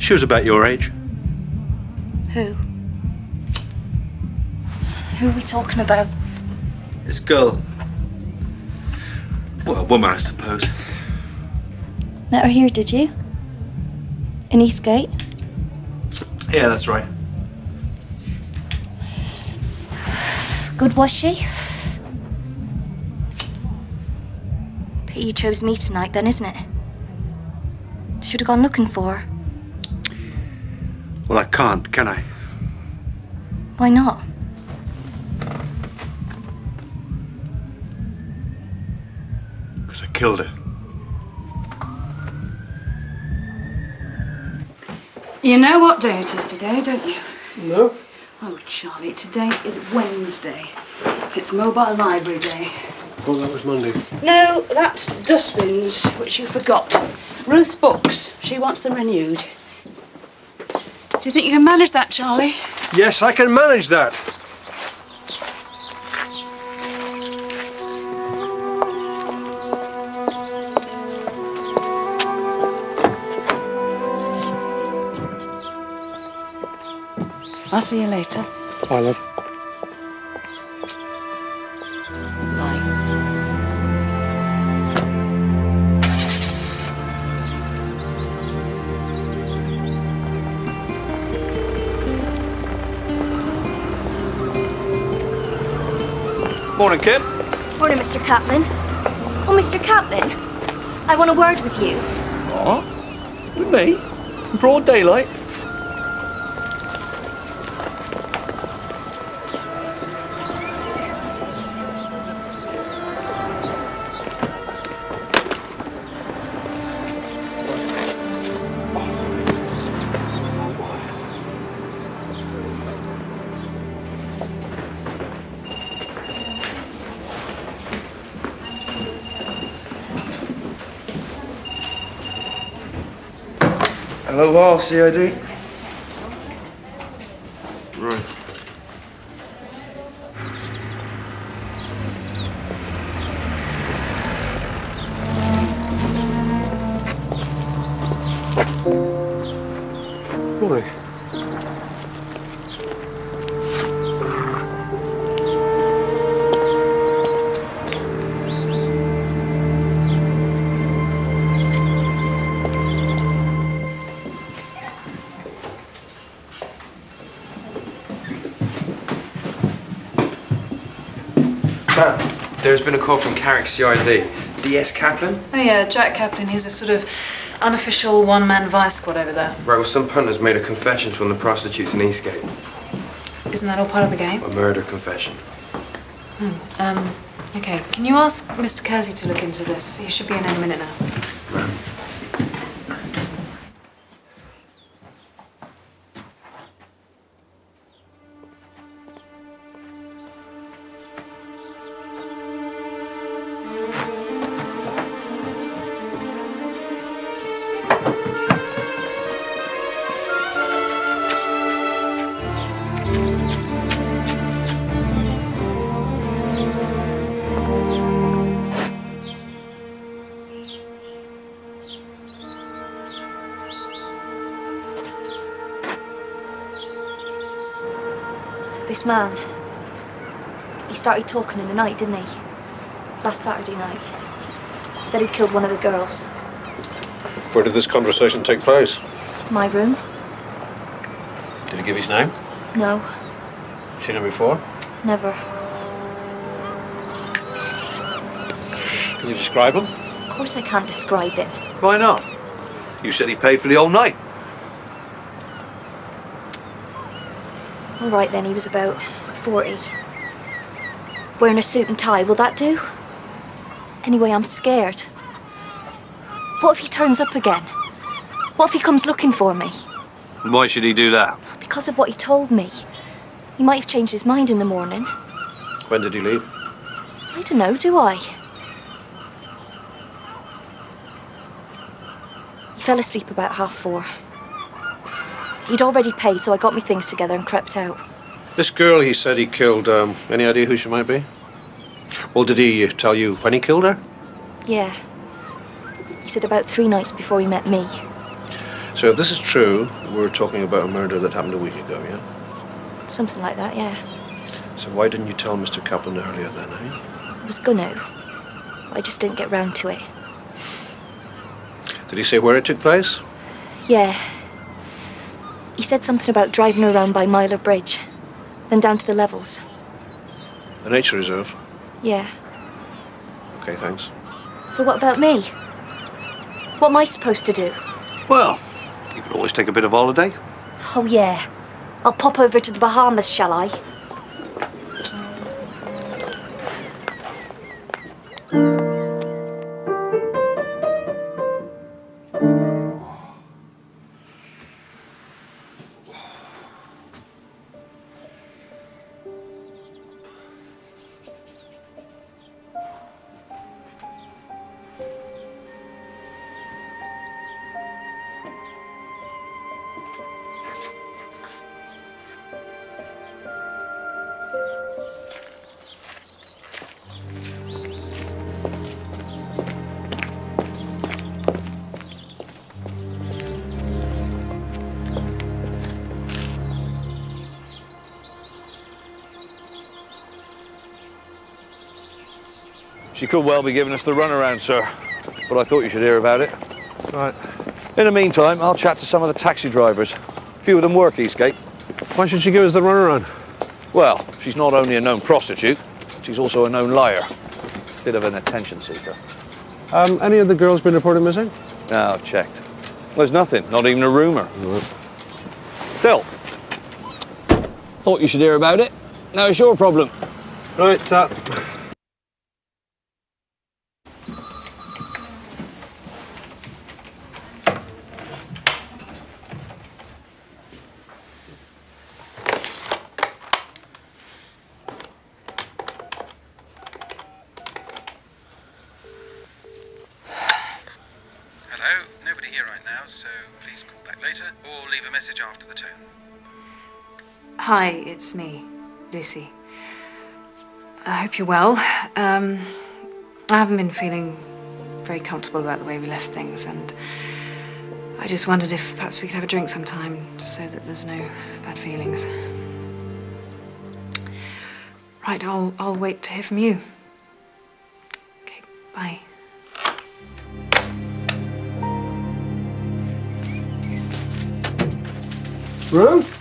She was about your age. Who? Who are we talking about? This girl. Well, a woman, I suppose. Met her here, did you? In Eastgate? Yeah, that's right. Good, was she? Pity you chose me tonight then, isn't it? Should have gone looking for her. Well, I can't, can I? Why not? Because I killed her. You know what day it is today, don't you? No. Oh, Charlie, today is Wednesday. It's Mobile Library Day. Oh, that was Monday. No, that's dustbins, which you forgot. Ruth's books. She wants them renewed. Do you think you can manage that, Charlie? Yes, I can manage that. I'll see you later. Bye, love. Bye. Morning, kid. Morning, Mr. Kaplan. Oh, Mr. Kaplan, I want a word with you. What? With me? In broad daylight? Hello, all, CID. Right. Morning. There's been a call from Carrick CID. DS Kaplan? Oh yeah, Jack Kaplan. He's a sort of unofficial one-man vice squad over there. Right, well, some punter's made a confession to one of the prostitutes in Eastgate. Isn't that all part of the game? A murder confession. Okay. Can you ask Mr. Kersey to look into this? He should be in any minute now. Right. This man, he started talking in the night, didn't he? Last Saturday night. Said he'd killed one of the girls. Where did this conversation take place? My room? Did he give his name? No, Seen him before? never. Can you describe him? Of course I can't describe it. Why not? You said he paid for the whole night. All right then, he was about 40. Wearing a suit and tie, will that do? Anyway, I'm scared. What if he turns up again? What if he comes looking for me? Why should he do that? Because of what he told me. He might have changed his mind in the morning. When did he leave? I don't know, do I? He fell asleep about 4:30. He'd already paid, so I got my things together and crept out. This girl he said he killed, any idea who she might be? Well, did he tell you when he killed her? Yeah. He said about 3 nights before he met me. So if this is true, we're talking about a murder that happened a week ago, yeah? Something like that, yeah. So why didn't you tell Mr. Kaplan earlier then, eh? I was gonna. I just didn't get round to it. Did he say where it took place? Yeah. He said something about driving around by Myler Bridge, then down to the levels. The nature reserve? Yeah. Okay, thanks. So what about me? What am I supposed to do? Well, you could always take a bit of holiday. Oh, yeah. I'll pop over to the Bahamas, shall I? She could well be giving us the runaround, sir. But I thought you should hear about it. Right. In the meantime, I'll chat to some of the taxi drivers. A few of them work Eastgate. Why should she give us the runaround? Well, she's not only a known prostitute, she's also a known liar. Bit of an attention seeker. Any of the girls been reported missing? No, I've checked. There's nothing, not even a rumour. Right. Still, thought you should hear about it. Now it's your problem. Right, Hello, nobody here right now, so please call back later or leave a message after the tone. Hi, it's me, Lucy. I hope you're well. I haven't been feeling very comfortable about the way we left things, and I just wondered if perhaps we could have a drink sometime so that there's no bad feelings. Right, I'll wait to hear from you. Okay, bye. Ruth?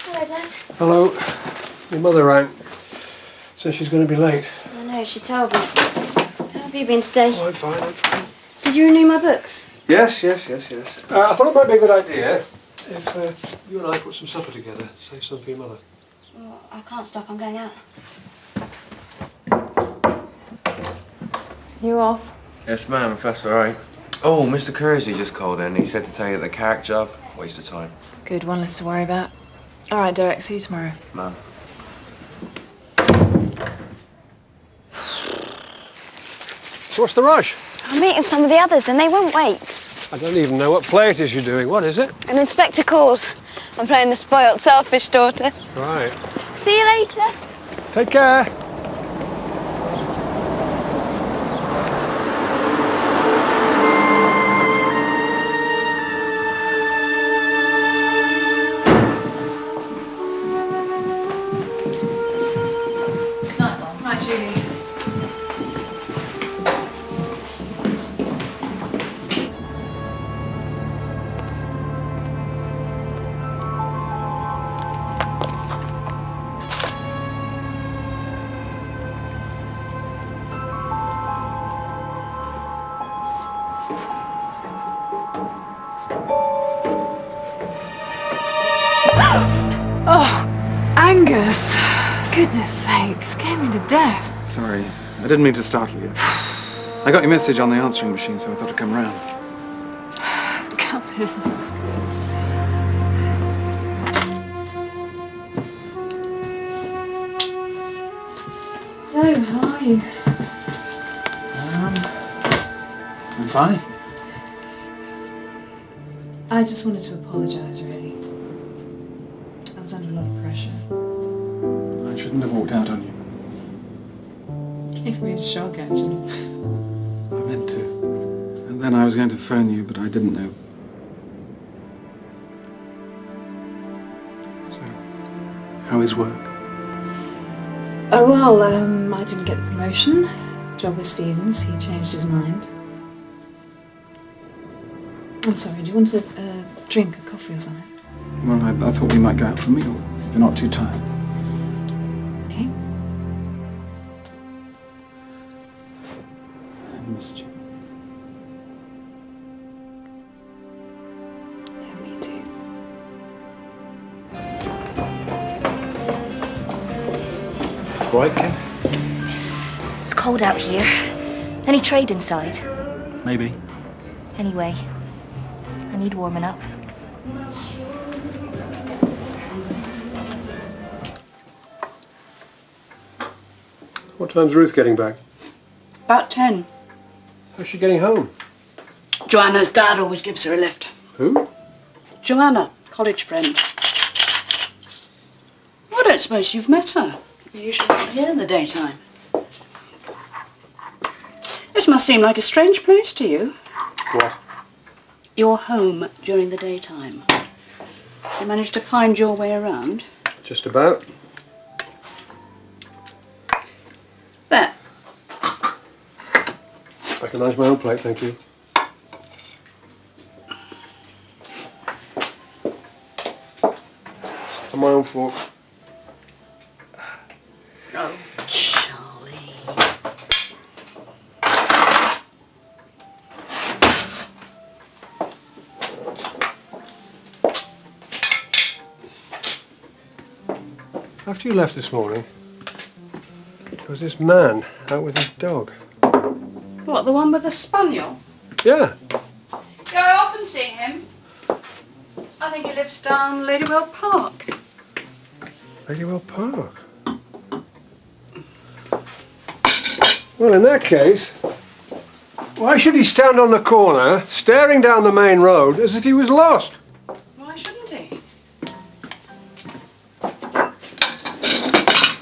Hello, Dad. Hello. Your mother rang. Says she's going to be late. I know, she told me. How have you been today? Oh, I'm fine. Did you renew my books? Yes. I thought it might be a good idea if you and I put some supper together. Save some for your mother. Well, I can't stop, I'm going out. You off? Yes, ma'am, if that's all right. Oh, Mr. Kersey just called in. He said to tell you that the Carrick job, waste of time. Good, one less to worry about. All right, Derek, see you tomorrow. Ma'am. So what's the rush? I'm meeting some of the others and they won't wait. I don't even know what play it is you're doing. What is it? An inspector calls. I'm playing the spoilt, selfish daughter. Right. See you later. Take care. Night, Mom. Night, Julie. Oh, Angus. Goodness sake, scared me to death. Sorry, I didn't mean to startle you. I got your message on the answering machine, so I thought I'd come round. Come in. So, how are you? I'm fine. I just wanted to apologise, really. I was under a lot of pressure. I shouldn't have walked out on you. Gave me a shock, actually. I meant to. And then I was going to phone you, but I didn't know. So, how is work? Oh, well, I didn't get the promotion. The job with Stevens, he changed his mind. I'm sorry, do you want a drink, a coffee or something? Well, I thought we might go out for a meal, if you're not too tired. Okay. I missed you. Yeah, me too. Right, kid? It's cold out here. Any trade inside? Maybe. Anyway, I need warming up. What time's Ruth getting back? About 10. How's she getting home? Joanna's dad always gives her a lift. Who? Joanna, college friend. I don't suppose you've met her. You're usually not here in the daytime. This must seem like a strange place to you. What? You're home during the daytime. You managed to find your way around? Just about. There. Recognise my own plate, thank you. And my own fork. Oh, Charlie. After you left this morning, there was this man out with his dog. What, the one with the spaniel? Yeah. Yeah, I often see him. I think he lives down Ladywell Park. Ladywell Park. Well, in that case, why should he stand on the corner, staring down the main road as if he was lost? Why shouldn't he?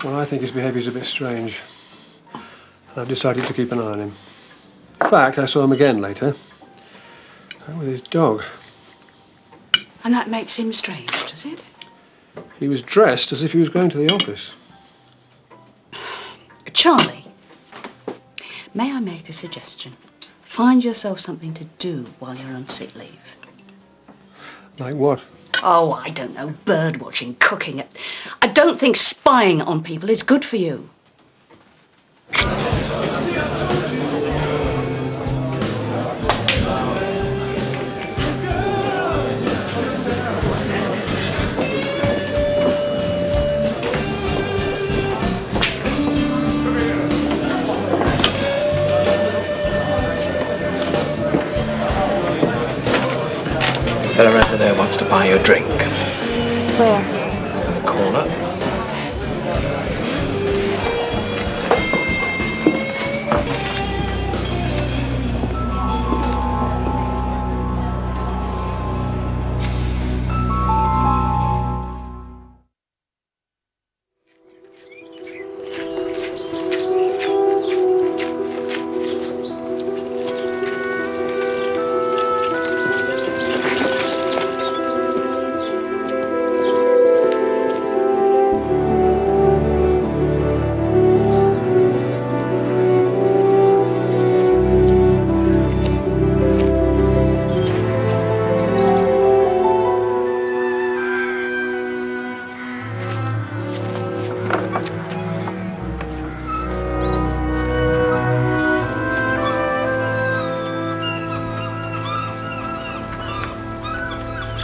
Well, I think his behaviour's a bit strange. I've decided to keep an eye on him. In fact, I saw him again later, out with his dog. And that makes him strange, does it? He was dressed as if he was going to the office. Charlie, may I make a suggestion? Find yourself something to do while you're on sick leave. Like what? Oh, I don't know, bird watching, cooking. I don't think spying on people is good for you. Fella over there wants to buy you a drink. Where? In the corner.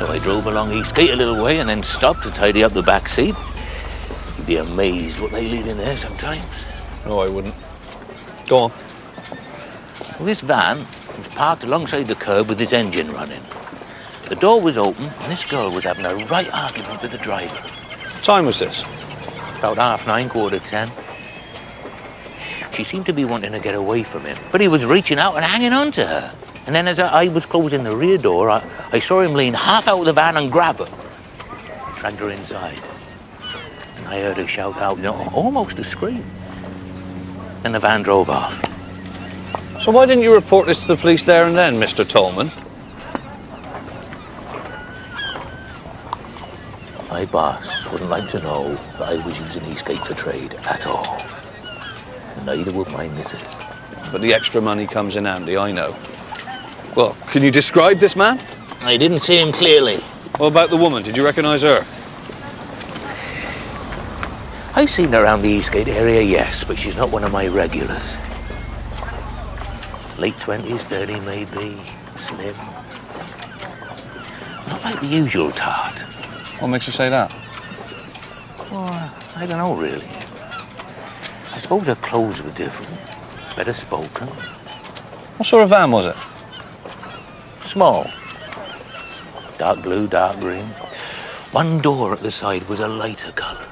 So I drove along Eastgate a little way and then stopped to tidy up the back seat. You'd be amazed what they leave in there sometimes. No, I wouldn't. Go on. Well, this van was parked alongside the curb with its engine running. The door was open and this girl was having a right argument with the driver. What time was this? About 9:30, 10:15. She seemed to be wanting to get away from him, but he was reaching out and hanging on to her. And then as I was closing the rear door, I saw him lean half out of the van and grab her. Dragged her inside. And I heard her shout out, almost a scream. Then the van drove off. So why didn't you report this to the police there and then, Mr. Tolman? My boss wouldn't like to know that I was using Eastgate for trade at all. And neither would my missus. But the extra money comes in handy, I know. Well, can you describe this man? I didn't see him clearly. What about the woman? Did you recognise her? I've seen her around the Eastgate area, yes, but she's not one of my regulars. Late 20s, 30 maybe, slim. Not like the usual tart. What makes you say that? Well, I don't know, really. I suppose her clothes were different, better spoken. What sort of van was it? Small. Dark blue, dark green. One door at the side was a lighter colour.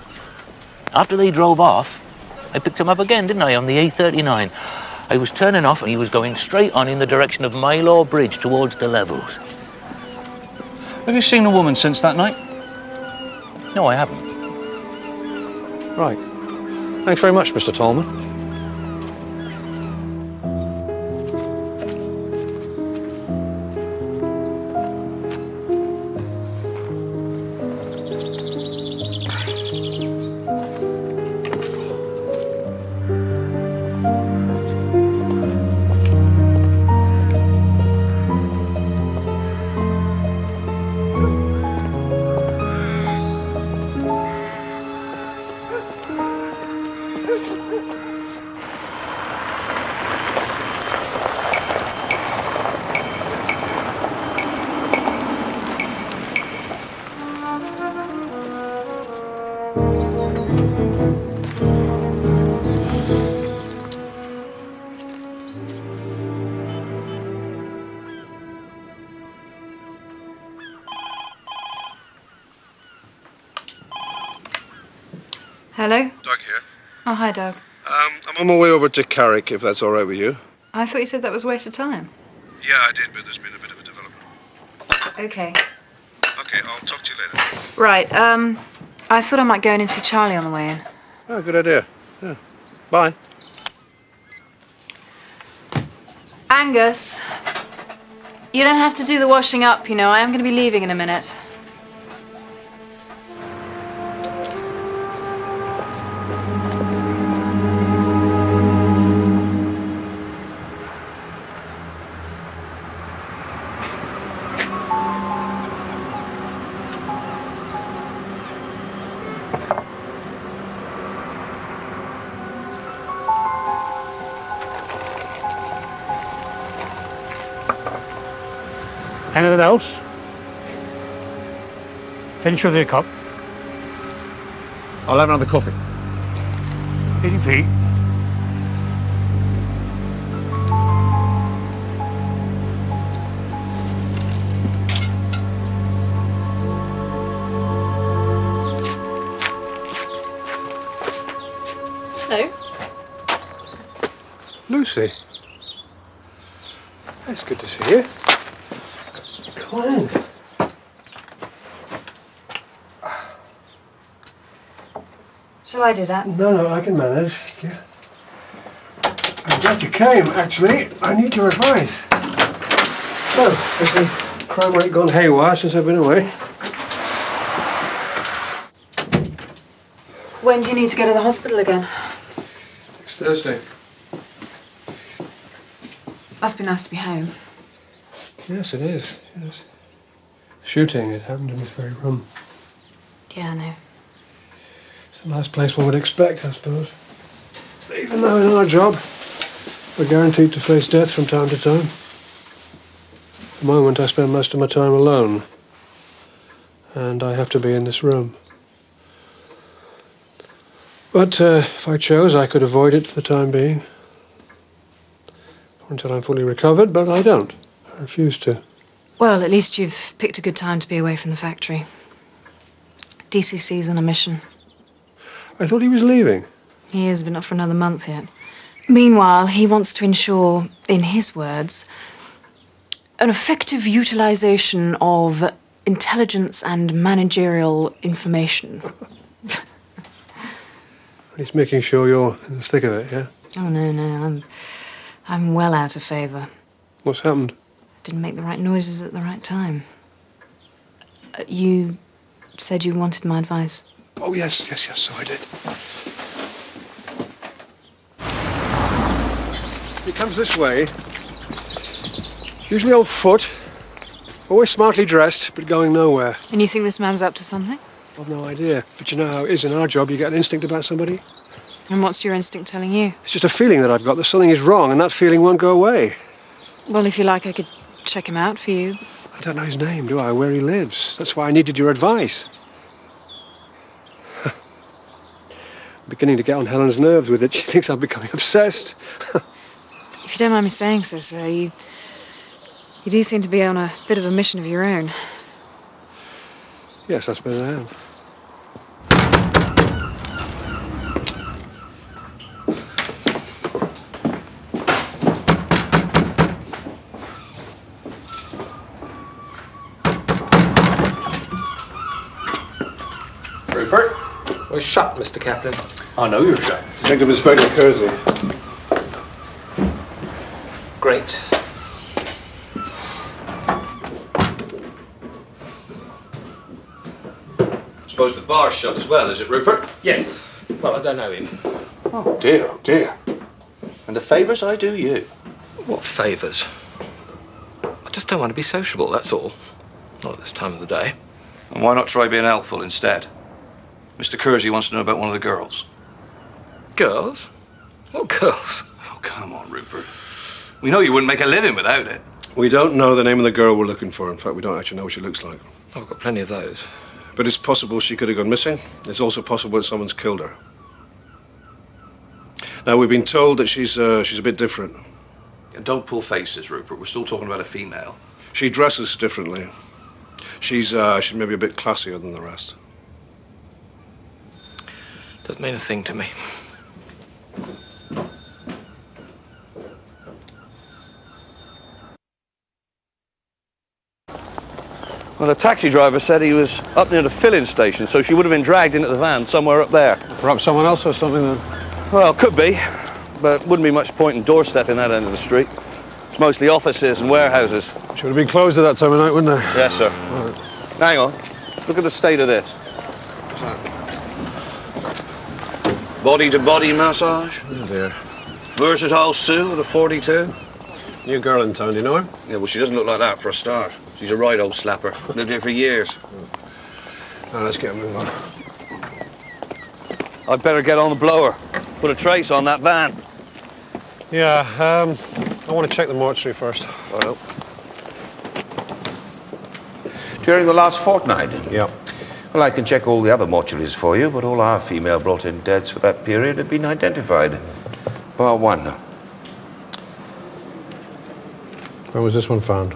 After they drove off, I picked him up again, didn't I, on the A39. I was turning off and he was going straight on in the direction of Mylor Bridge towards the levels. Have you seen a woman since that night? No, I haven't. Right. Thanks very much, Mr. Tolman. Hello? Doug here. Oh, hi, Doug. I'm on my way over to Carrick, if that's all right with you. I thought you said that was a waste of time. Yeah, I did, but there's been a bit of a development. Okay. Okay, I'll talk to you later. Right, I thought I might go in and see Charlie on the way in. Oh, good idea. Yeah. Bye. Angus, you don't have to do the washing up, you know. I am going to be leaving in a minute. Anything else? Finish with your cup. I'll have another coffee. ADP. Hello. Lucy. It's good to see you. Come on in. Shall I do that? No, I can manage. Yeah. I'm glad you came, actually. I need your advice. So, has the crime rate gone haywire since I've been away? When do you need to go to the hospital again? Next Thursday. Must be nice to be home. Yes, it is. Yes. Shooting, it happened in this very room. Yeah, I know. It's the last place one would expect, I suppose. Even though in our job, we're guaranteed to face death from time to time. At the moment, I spend most of my time alone. And I have to be in this room. But if I chose, I could avoid it for the time being. Until I'm fully recovered, but I don't. I refuse to. Well, at least you've picked a good time to be away from the factory. DCC's on a mission. I thought he was leaving. He is, but not for another month yet. Meanwhile, he wants to ensure, in his words, an effective utilization of intelligence and managerial information. He's making sure you're in the thick of it, yeah? Oh, no, I'm well out of favour. What's happened? Didn't make the right noises at the right time. You said you wanted my advice. Oh, yes, so I did. He comes this way. Usually on foot. Always smartly dressed, but going nowhere. And you think this man's up to something? I've no idea. But you know how it is in our job. You get an instinct about somebody. And what's your instinct telling you? It's just a feeling that I've got that something is wrong, and that feeling won't go away. Well, if you like, I could check him out for you. I don't know his name, do I? Where he lives. That's why I needed your advice. I'm beginning to get on Helen's nerves with it. She thinks I'm becoming obsessed. If you don't mind me saying so, sir, you do seem to be on a bit of a mission of your own. Yes, I suppose I am. Rupert? We're shut, Mr. Captain. I know you're shut. Think of Inspector Kersey. Great. Suppose the bar's shut as well, is it, Rupert? Yes. Well, I don't know him. Oh dear. And the favours I do you. What favours? I just don't want to be sociable, that's all. Not at this time of the day. And why not try being helpful instead? Mr. Kersey wants to know about one of the girls. Girls? What girls? Oh, come on, Rupert. We know you wouldn't make a living without it. We don't know the name of the girl we're looking for. In fact, we don't actually know what she looks like. Oh, I've got plenty of those. But it's possible she could have gone missing. It's also possible that someone's killed her. Now, we've been told that she's a bit different. Don't pull faces, Rupert. We're still talking about a female. She dresses differently. She's maybe a bit classier than the rest. Doesn't mean a thing to me. Well, the taxi driver said he was up near the filling station, so she would have been dragged into the van somewhere up there. Perhaps someone else or something then? Well, could be, but wouldn't be much point in doorstepping that end of the street. It's mostly offices and warehouses. She would have been closed at that time of night, wouldn't they? Yes, sir. Right. Hang on. Look at the state of this. Body-to-body massage. Oh, dear. Versatile Sue with a 42. New girl in town, do you know her? Yeah, well, she doesn't look like that for a start. She's a right old slapper. Lived here for years. Now, let's get a move on. I'd better get on the blower. Put a trace on that van. Yeah, I want to check the mortuary first. Well. During the last fortnight? Yeah. Well, I can check all the other mortuaries for you, but all our female brought-in deaths for that period have been identified. Bar one. When was this one found?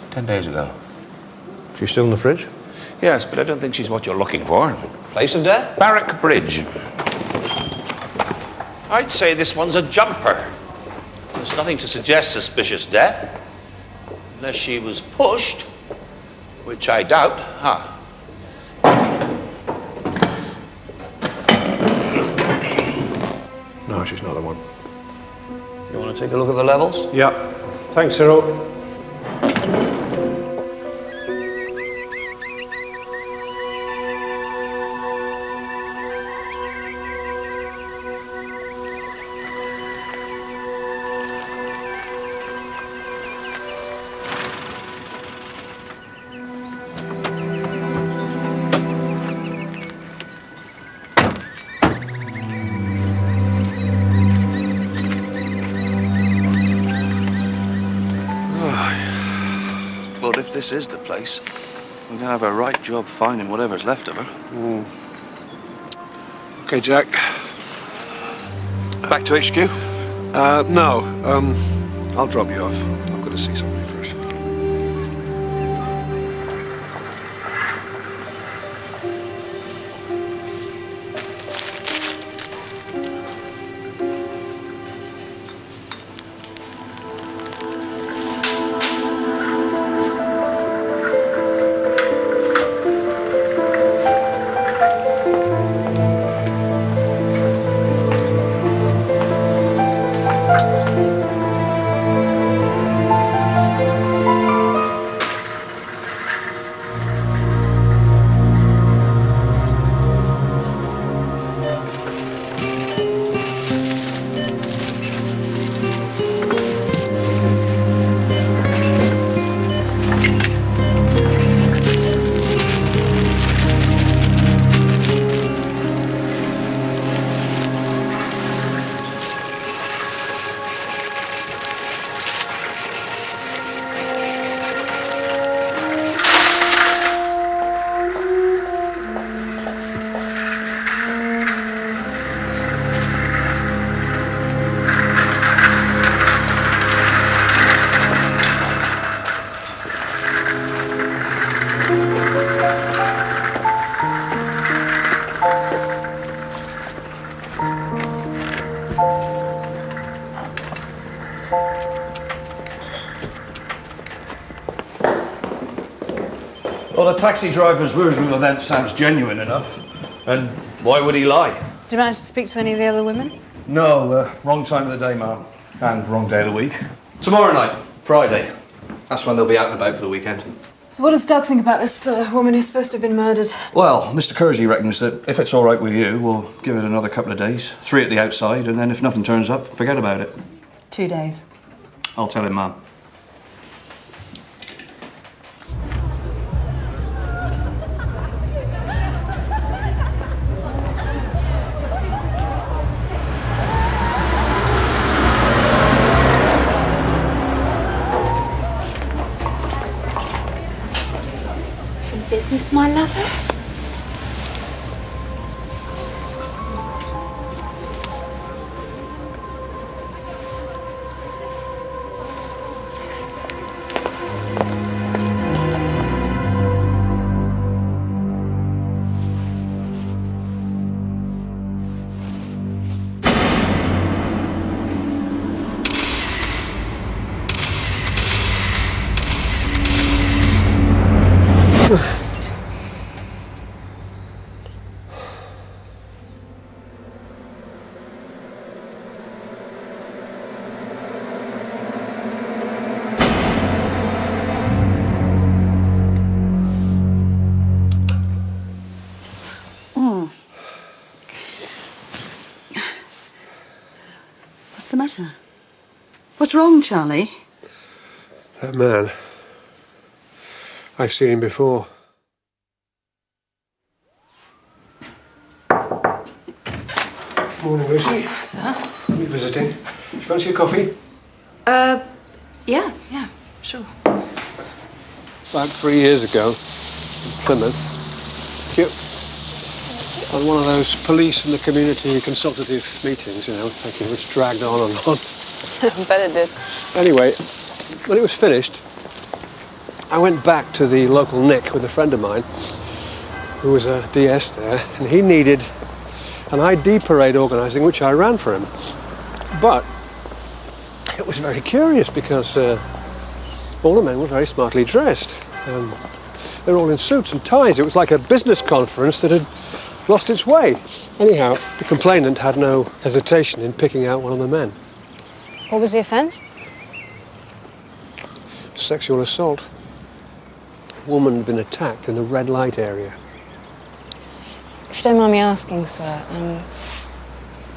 10 days ago. She's still in the fridge? Yes, but I don't think she's what you're looking for. Place of death? Barrack Bridge. I'd say this one's a jumper. There's nothing to suggest suspicious death. Unless she was pushed, which I doubt. No, she's not the one. You want to take a look at the levels? Yeah. Thanks, Cyril. Well, if this is the place, we're going to have a right job finding whatever's left of her. Okay, Jack. Back to HQ? No. I'll drop you off. I've got to see somebody first. Well, the taxi driver's Wurzburg event sounds genuine enough. And why would he lie? Did you manage to speak to any of the other women? No, wrong time of the day, ma'am. And wrong day of the week. Tomorrow night, Friday. That's when they'll be out and about for the weekend. So what does Doug think about this woman who's supposed to have been murdered? Well, Mr. Kersey reckons that if it's all right with you, we'll give it another couple of days. 3 at the outside, and then if nothing turns up, forget about it. 2 days. I'll tell him, ma'am. Business, my lover? What's the matter? What's wrong, Charlie? That man. I've seen him before. Morning, Lucy. Sir? You visiting? Do you fancy a coffee? Yeah, sure. About 3 years ago, in Plymouth, on one of those police and the community consultative meetings, you know, which dragged on and on. I bet it did. Anyway, when it was finished, I went back to the local Nick with a friend of mine who was a DS there, and he needed an ID parade organising, which I ran for him. But it was very curious because all the men were very smartly dressed. They were all in suits and ties. It was like a business conference that had lost its way. Anyhow, the complainant had no hesitation in picking out one of the men. What was the offence? Sexual assault. A woman had been attacked in the red light area. If you don't mind me asking, sir,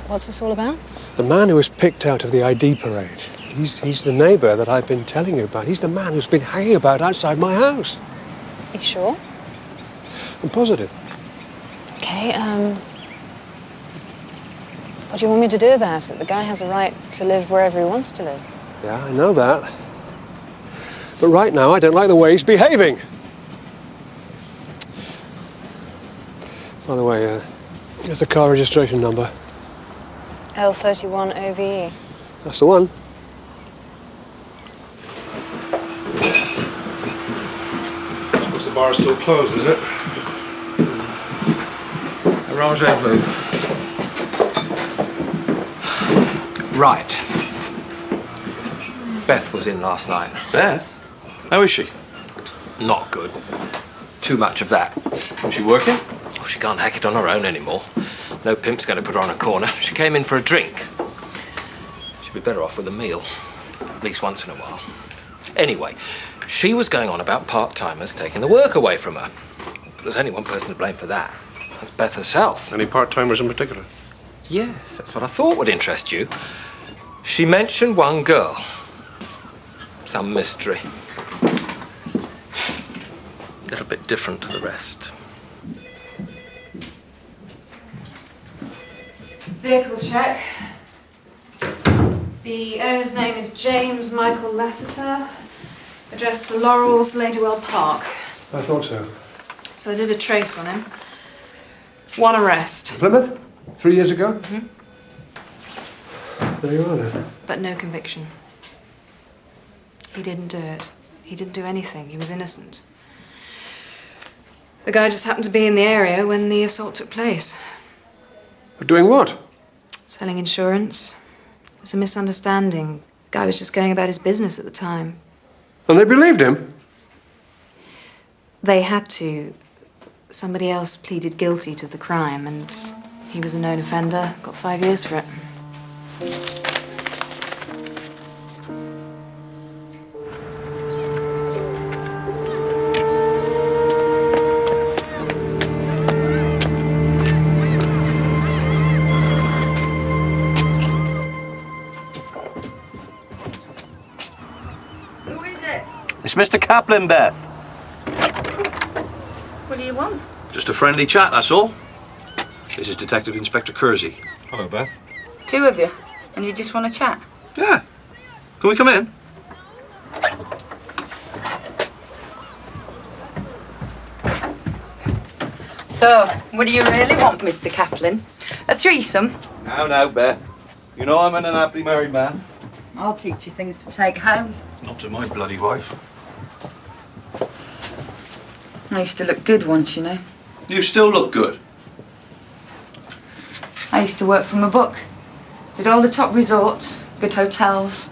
what's this all about? The man who was picked out of the ID parade, he's the neighbour that I've been telling you about. He's the man who's been hanging about outside my house. You sure? I'm positive. Okay, what do you want me to do about it? The guy has a right to live wherever he wants to live. Yeah, I know that. But right now, I don't like the way he's behaving. By the way, here's the car registration number. L31 OVE. That's the one. Suppose the bar's still closed, is it? Arrangez-vous. Right. Beth was in last night. Beth? How is she? Not good. Too much of that. Was she working? Oh, she can't hack it on her own anymore. No pimp's going to put her on a corner. She came in for a drink. She'd be better off with a meal. At least once in a while. Anyway, she was going on about part-timers taking the work away from her. But there's only one person to blame for that. That's Beth herself. Any part-timers in particular? Yes, that's what I thought would interest you. She mentioned one girl. Some mystery. A little bit different to the rest. Vehicle check. The owner's name is James Michael Lassiter. Address the Laurels, Ladywell Park. I thought so. So I did a trace on him. 1 arrest. Plymouth? 3 years ago? Mm-hmm. There you are then. But no conviction. He didn't do it. He didn't do anything. He was innocent. The guy just happened to be in the area when the assault took place. Doing what? Selling insurance. It was a misunderstanding. The guy was just going about his business at the time. And they believed him? They had to. Somebody else pleaded guilty to the crime, and he was a known offender, got 5 years for it. Who is it? It's Mr. Kaplan, Beth. What do you want? Just a friendly chat, that's all. This is Detective Inspector Kersey. Hello, Beth. 2 of you, and you just want to chat? Yeah. Can we come in? So, what do you really want, Mr. Kaplan? A threesome? Now, Beth. You know I'm an unhappily married man. I'll teach you things to take home. Not to my bloody wife. I used to look good once, you know. You still look good. I used to work from a book. Did all the top resorts, good hotels.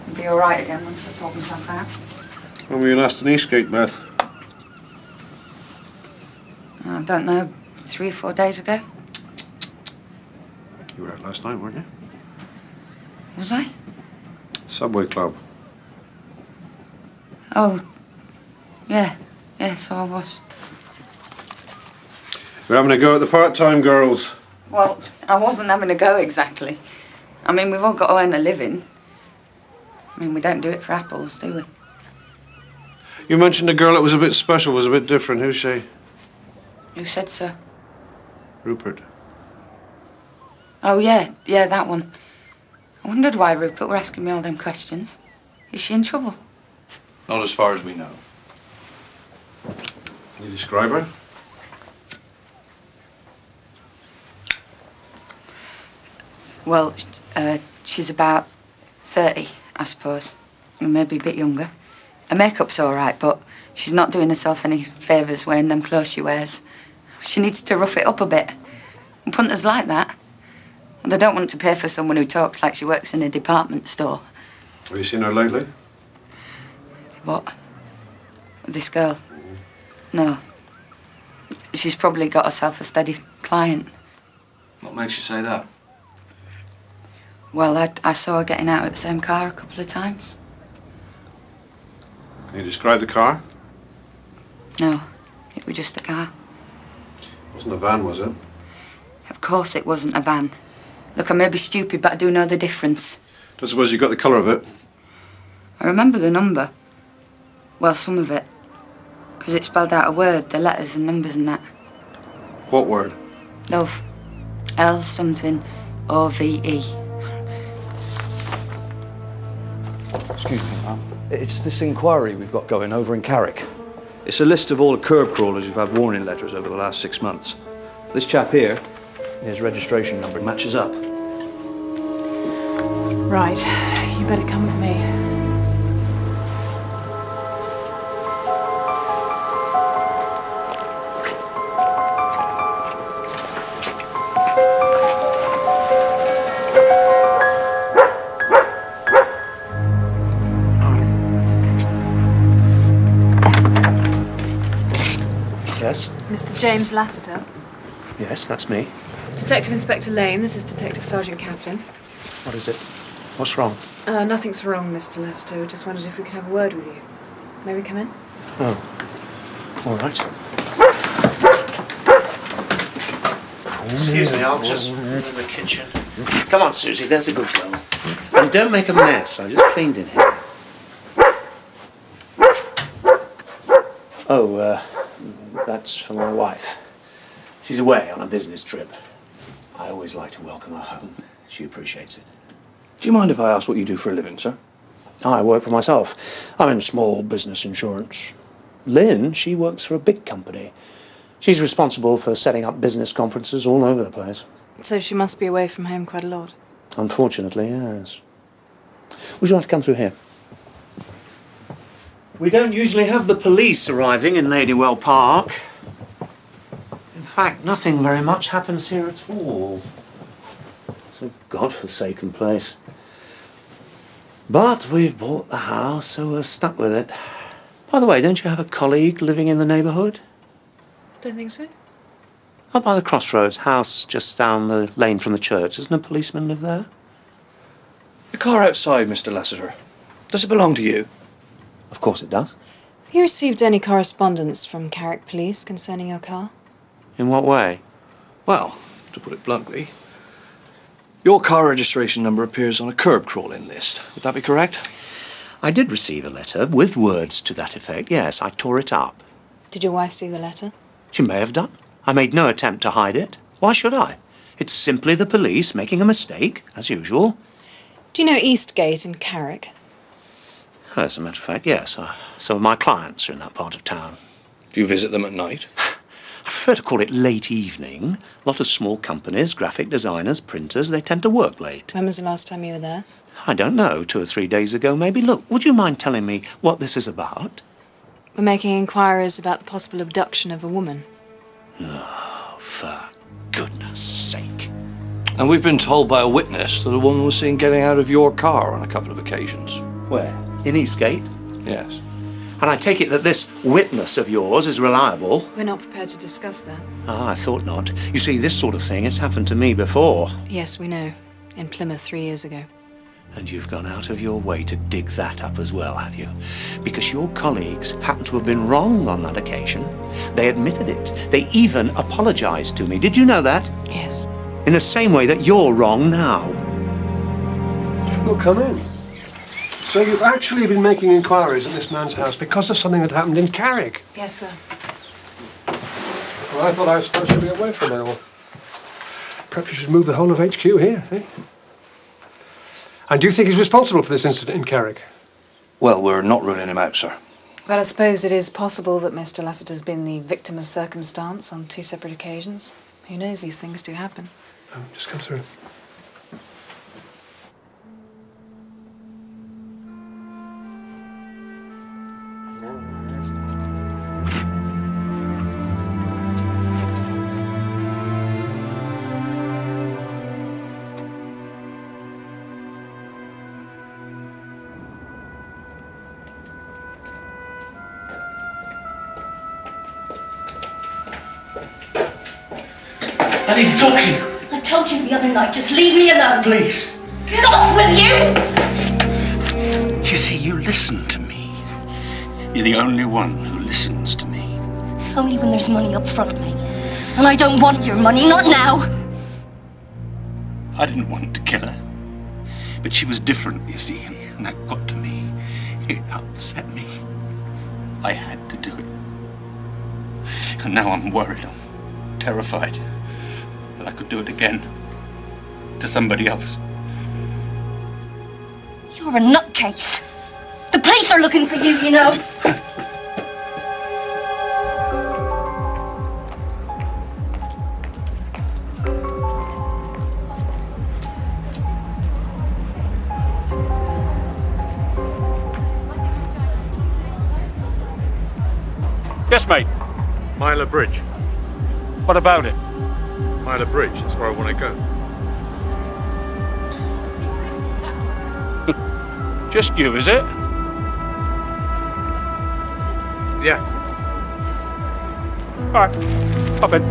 I'd be all right again once I sorted myself out. When were you last in Eastgate, Beth? I don't know, 3 or 4 days ago. You were out last night, weren't you? Was I? Subway Club. Oh, yeah. Yeah, so I was. We're having a go at the part-time girls. Well, I wasn't having a go exactly. I mean, we've all got to earn a living. I mean, we don't do it for apples, do we? You mentioned a girl that was a bit special, was a bit different. Who's she? Who said so? Rupert. Oh, yeah, that one. I wondered why Rupert were asking me all them questions. Is she in trouble? Not as far as we know. Can you describe her? Well, she's about 30, I suppose. Or maybe a bit younger. Her makeup's all right, but she's not doing herself any favours wearing them clothes she wears. She needs to rough it up a bit. And punters like that. And they don't want to pay for someone who talks like she works in a department store. Have you seen her lately? What? This girl? No. She's probably got herself a steady client. What makes you say that? Well, I saw her getting out of the same car a couple of times. Can you describe the car? No, it was just a car. It wasn't a van, was it? Of course it wasn't a van. Look, I may be stupid, but I do know the difference. Don't suppose you got the colour of it? I remember the number. Well, some of it. Because it spelled out a word, the letters and numbers and that. What word? Love. L something O-V-E. Excuse me, ma'am. It's this inquiry we've got going over in Carrick. It's a list of all the curb crawlers who've had warning letters over the last 6 months. This chap here, his registration number matches up. Right, you better come with me. Yes? Mr. James Lassiter. Yes, that's me. Detective Inspector Lane, this is Detective Sergeant Kaplan. What is it? What's wrong? Nothing's wrong, Mr. Lassiter. Just wondered if we could have a word with you. May we come in? Oh, all right. Excuse me, I'll just run in the kitchen. Come on, Susie, there's a good girl. And don't make a mess, I just cleaned in here. Oh, that's for my wife. She's away on a business trip. I always like to welcome her home. She appreciates it. Do you mind if I ask what you do for a living, sir? I work for myself. I'm in small business insurance. Lynn, she works for a big company. She's responsible for setting up business conferences all over the place. So she must be away from home quite a lot. Unfortunately, yes. Would you like to come through here? We don't usually have the police arriving in Ladywell Park. In fact, nothing very much happens here at all. It's a godforsaken place. But we've bought the house, so we're stuck with it. By the way, don't you have a colleague living in the neighbourhood? Don't think so. Up by the crossroads, house just down the lane from the church. Doesn't a policeman live there? The car outside, Mr. Lassiter. Does it belong to you? Of course it does. Have you received any correspondence from Carrick Police concerning your car? In what way? Well, to put it bluntly, your car registration number appears on a curb crawling list. Would that be correct? I did receive a letter with words to that effect, yes. I tore it up. Did your wife see the letter? She may have done. I made no attempt to hide it. Why should I? It's simply the police making a mistake, as usual. Do you know Eastgate in Carrick? As a matter of fact, yes. Some of my clients are in that part of town. Do you visit them at night? I prefer to call it late evening. A lot of small companies, graphic designers, printers, they tend to work late. When was the last time you were there? I don't know, 2 or 3 days ago maybe. Look, would you mind telling me what this is about? We're making inquiries about the possible abduction of a woman. Oh, for goodness sake. And we've been told by a witness that a woman was seen getting out of your car on a couple of occasions. Where? In Eastgate? Yes. And I take it that this witness of yours is reliable? We're not prepared to discuss that. Ah, I thought not. You see, this sort of thing has happened to me before. Yes, we know. In Plymouth 3 years ago. And you've gone out of your way to dig that up as well, have you? Because your colleagues happen to have been wrong on that occasion. They admitted it. They even apologized to me. Did you know that? Yes. In the same way that you're wrong now. Well, come in. So you've actually been making inquiries at this man's house because of something that happened in Carrick? Yes, sir. Well, I thought I was supposed to be away from it all. Perhaps you should move the whole of HQ here, eh? And do you think he's responsible for this incident in Carrick? Well, we're not ruling him out, sir. Well, I suppose it is possible that Mr. Lassiter's been the victim of circumstance on 2 separate occasions. Who knows, these things do happen. Just come through. I need to talk to you. I told you the other night, just leave me alone. Please. Get off, will you? You see, you listen to me. You're the only one who listens to me. Only when there's money up front, mate. And I don't want your money, not now. I didn't want to kill her. But she was different, you see, and that got to me. It upset me. I had to do it. And now I'm worried. I'm terrified that I could do it again. To somebody else. You're a nutcase. The police are looking for you, you know. Yes, mate. Myler Bridge. What about it? Myler Bridge, that's where I want to go. Just you, is it? Yeah. All right, pop in.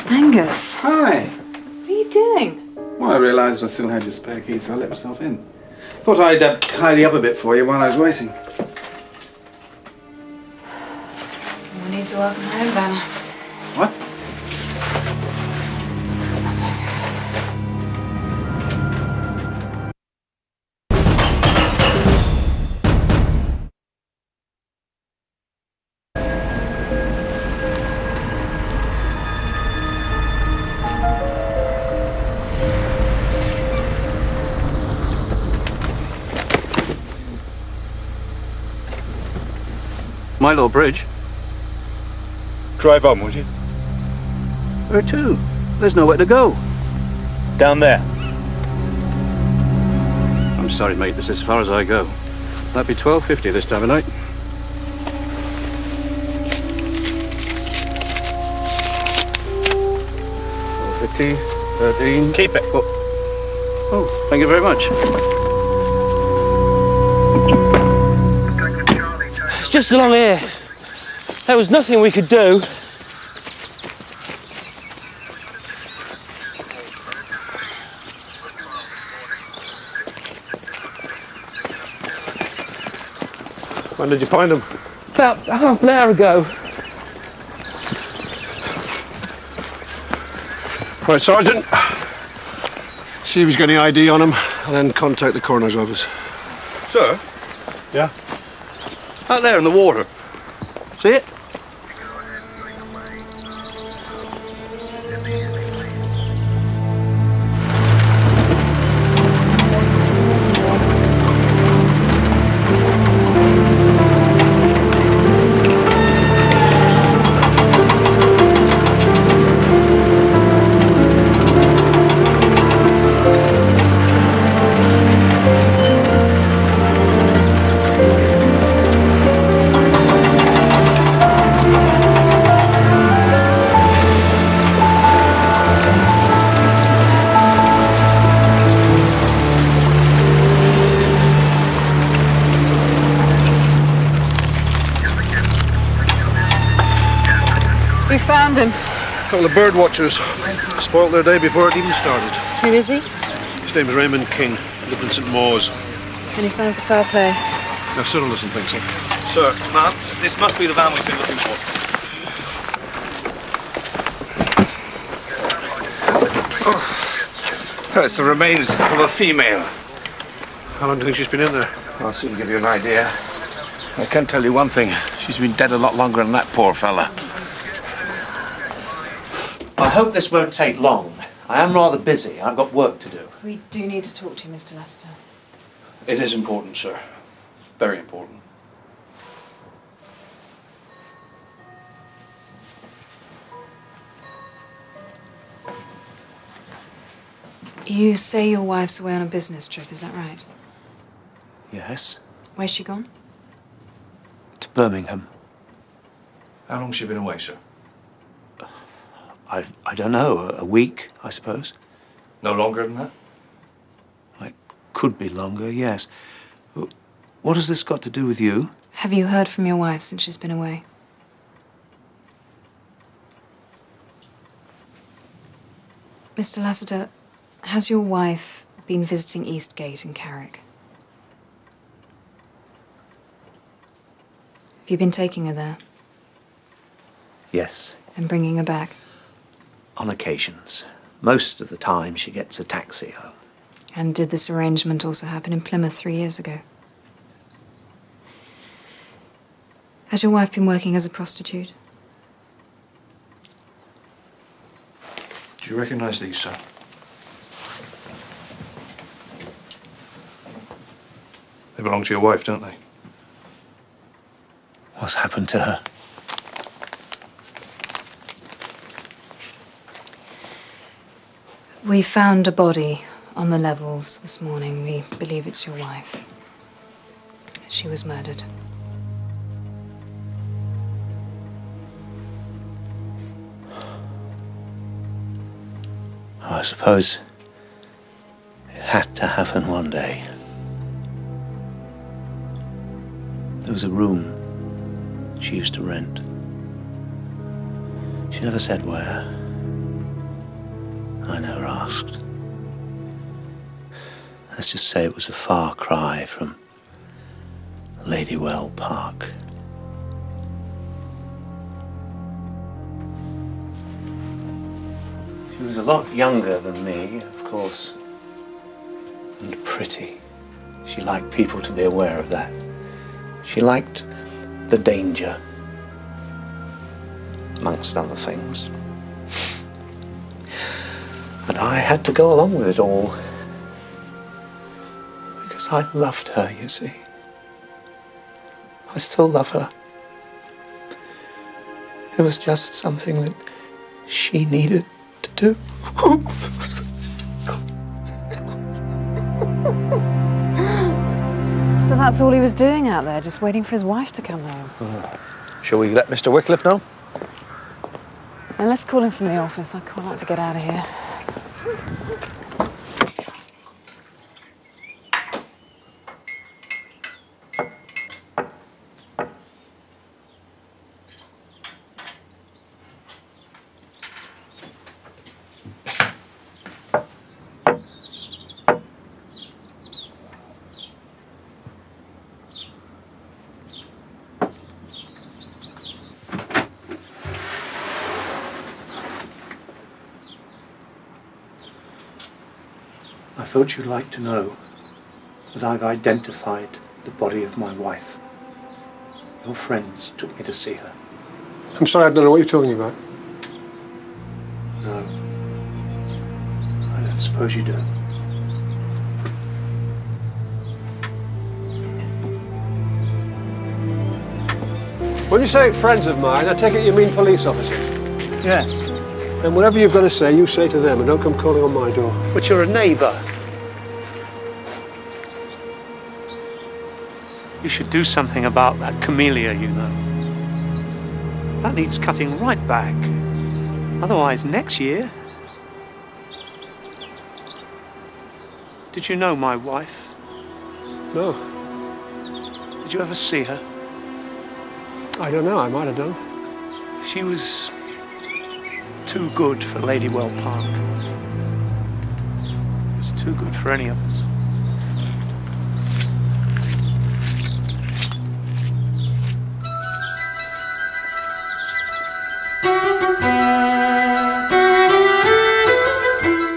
Angus. Hi. What are you doing? Well, I realised I still had your spare key, so I let myself in. Thought I'd tidy up a bit for you while I was waiting. We need to welcome home, Vanna. What? My little bridge. Drive on, would you? Where to? There's nowhere to go. Down there. I'm sorry, mate. This is as far as I go. That'd be 12.50 this time of night. $50, 13. Keep it. Oh, thank you very much. It's just along here. There was nothing we could do. When did you find him? About half an hour ago. Right, Sergeant. See if he's got any ID on him, and then contact the coroner's office. Sir? Yeah? Out there in the water. See it? We found him. A couple of bird watchers spoilt their day before it even started. Who is he? His name's Raymond King, lived in St. Mawes. Any signs of foul play? Now, Cyril doesn't think so. Sir, ma'am, this must be the van we've been looking for. Oh, it's the remains of a female. How long do you think she's been in there? I'll soon give you an idea. I can tell you one thing. She's been dead a lot longer than that poor fella. I hope this won't take long. I am rather busy. I've got work to do. We do need to talk to you, Mr. Lester. It is important, sir. Very important. You say your wife's away on a business trip, is that right? Yes? Where's she gone? To Birmingham. How long's she been away, sir? I don't know. A week, I suppose. No longer than that? It could be longer, yes. What has this got to do with you? Have you heard from your wife since she's been away? Mr. Lassiter, has your wife been visiting Eastgate in Carrick? Have you been taking her there Yes, and bringing her back? on occasions. Most of the time she gets a taxi home. And did this arrangement also happen in Plymouth 3 years ago? Has your wife been working as a prostitute? Do you recognize these, sir? They belong to your wife, don't they? What's happened to her? We found a body on the levels this morning. We believe it's your wife. She was murdered. I suppose it had to happen one day. There was a room she used to rent. She never said where. I never asked. Let's just say it was a far cry from Ladywell Park. She was a lot younger than me, of course, and pretty. She liked people to be aware of that. She liked the danger, amongst other things. And I had to go along with it all, because I loved her, you see. I still love her. It was just something that she needed to do. So that's all he was doing out there, just waiting for his wife to come home. Shall we let Mr. Wycliffe know? And let's call him from the office. I'd quite like to get out of here. I thought you'd like to know that I've identified the body of my wife. Your friends took me to see her. I'm sorry, I don't know what you're talking about. No. I don't suppose you do. When you say friends of mine, I take it you mean police officers? Yes. And whatever you've got to say, you say to them and don't come calling on my door. But you're a neighbour. You should do something about that camellia, you know. That needs cutting right back. Otherwise, next year... Did you know my wife? No. Did you ever see her? I don't know, I might have done. She was too good for Ladywell Park. It was too good for any of us.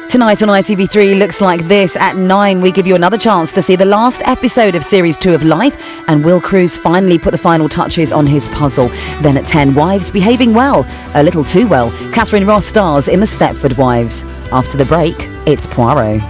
Tonight on ITV3 looks like this. At 9, we give you another chance to see the last episode of Series 2 of Life, and Will Cruz finally put the final touches on his puzzle. Then at 10, Wives behaving well, a little too well. Catherine Ross stars in The Stepford Wives. After the break, it's Poirot.